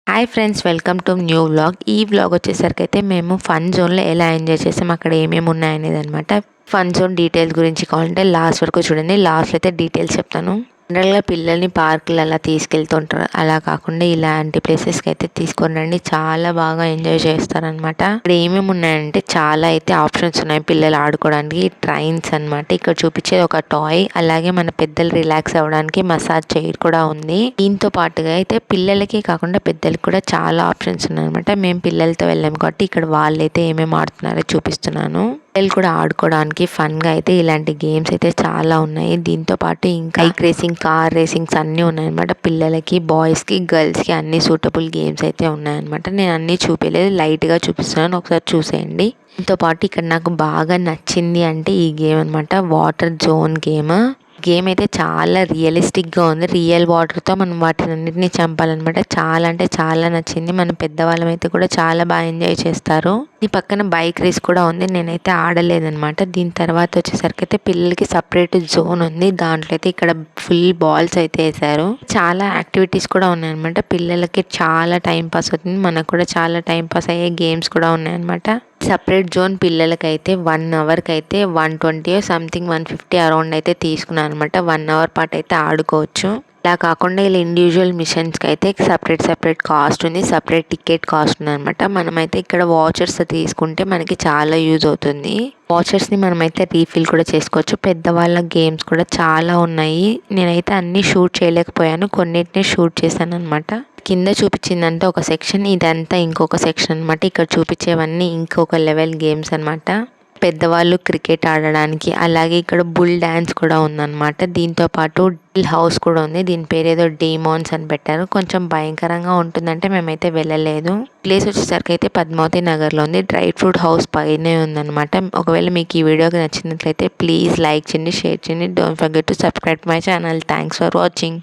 Hi friends, welcome to new vlog. ఈ vlog వచ్చేసరికి అయితే మేము ఫన్ జోన్లో ఎలా ఎంజాయ్ చేసాం, అక్కడ ఏమేమి ఉన్నాయనేది అనమాట. ఫన్ జోన్ డీటెయిల్స్ గురించి కావాలంటే లాస్ట్ వరకు చూడండి. లాస్ట్లో అయితే డీటెయిల్స్ చెప్తాను. జనరల్గా పిల్లల్ని పార్కులు అలా తీసుకెళ్తుంటారు, అలా కాకుండా ఇలాంటి ప్లేసెస్కి అయితే తీసుకొని రండి, చాలా బాగా ఎంజాయ్ చేస్తారనమాట. ఇక్కడ ఏమేమి ఉన్నాయంటే చాలా అయితే ఆప్షన్స్ ఉన్నాయి పిల్లలు ఆడుకోవడానికి. ట్రైన్స్ అనమాట, ఇక్కడ చూపించేది ఒక టాయ్, అలాగే మన పెద్దలు రిలాక్స్ అవ్వడానికి మసాజ్ చైర్ కూడా ఉంది. దీంతో పాటుగా అయితే పిల్లలకి కాకుండా పెద్దలకి కూడా చాలా ఆప్షన్స్ ఉన్నాయన్నమాట. మేము పిల్లలతో వెళ్ళాము కాబట్టి ఇక్కడ వాళ్ళైతే ఏమేమి ఆడుతున్నారో చూపిస్తున్నాను. పిల్లలు కూడా ఆడుకోవడానికి ఫన్ గా అయితే ఇలాంటి గేమ్స్ అయితే చాలా ఉన్నాయి. దీంతో పాటు ఇంకా బైక్ రేసింగ్, కార్ రేసింగ్స్ అన్నీ ఉన్నాయన్నమాట. పిల్లలకి, బాయ్స్ కి, గర్ల్స్ కి అన్ని సూటబుల్ గేమ్స్ అయితే ఉన్నాయన్నమాట. నేను అన్ని చూపించలేదు, లైట్ గా చూపిస్తున్నాను, ఒకసారి చూసేయండి. దీంతో పాటు ఇక్కడ నాకు బాగా నచ్చింది అంటే ఈ గేమ్ అనమాట, వాటర్ జోన్ గేమ్. గేమ్ అయితే చాలా రియలిస్టిక్గా ఉంది. రియల్ వాటర్తో మనం వాటిని అన్నిటిని చంపాలన్నమాట. చాలా అంటే చాలా నచ్చింది. మన పెద్దవాళ్ళం అయితే కూడా చాలా బాగా ఎంజాయ్ చేస్తారు. ఈ పక్కన బైక్ రేస్ కూడా ఉంది, నేనైతే ఆడలేదనమాట. దీని తర్వాత వచ్చేసరికి అయితే పిల్లలకి సపరేట్ జోన్ ఉంది. దాంట్లో అయితే ఇక్కడ ఫుల్ బాల్స్ అయితే వేసారు. చాలా యాక్టివిటీస్ కూడా ఉన్నాయన్నమాట. పిల్లలకి చాలా టైం పాస్ అవుతుంది, మనకు కూడా చాలా టైం పాస్ అయ్యే గేమ్స్ కూడా ఉన్నాయన్నమాట. సపరేట్ జోన్ పిల్లలకైతే 1 అవర్కి అయితే 120 సంథింగ్ 150 అరౌండ్ అయితే తీసుకున్నాను అనమాట. 1 అవర్ పాటు అయితే ఆడుకోవచ్చు. ఇలా కాకుండా ఇలా ఇండివిజువల్ మిషన్స్కి అయితే సపరేట్ కాస్ట్ ఉంది, సపరేట్ టికెట్ కాస్ట్ ఉంది అనమాట. మనమైతే ఇక్కడ వాచర్స్ తీసుకుంటే మనకి చాలా యూజ్ అవుతుంది. వాచర్స్ని మనమైతే రీఫిల్ కూడా చేసుకోవచ్చు. పెద్దవాళ్ళ గేమ్స్ కూడా చాలా ఉన్నాయి. నేనైతే అన్నీ షూట్ చేయలేకపోయాను, కొన్నిటిని షూట్ చేశాను అనమాట. కింద చూపించిందంటే ఒక సెక్షన్, ఇదంతా ఇంకొక సెక్షన్ అనమాట. ఇక్కడ చూపించేవన్నీ ఇంకొక లెవెల్ గేమ్స్ అనమాట. పెద్దవాళ్ళు క్రికెట్ ఆడడానికి, అలాగే ఇక్కడ బుల్ డ్యాన్స్ కూడా ఉందన్నమాట. దీంతో పాటు హిల్ హౌస్ కూడా ఉంది, దీని పేరు ఏదో డీమాన్స్ అని పెట్టారు. కొంచెం భయంకరంగా ఉంటుందంటే మేమైతే వెళ్ళలేదు. ప్లేస్ వచ్చేసరికి అయితే పద్మావతి నగర్లో ఉంది. డ్రై ఫ్రూట్ హౌస్ పైనే ఉందన్నమాట. ఒకవేళ మీకు ఈ వీడియోకి నచ్చినట్లయితే ప్లీజ్ లైక్ చేయండి, షేర్ చేయండి. Don't forget to subscribe my channel. Thanks for watching.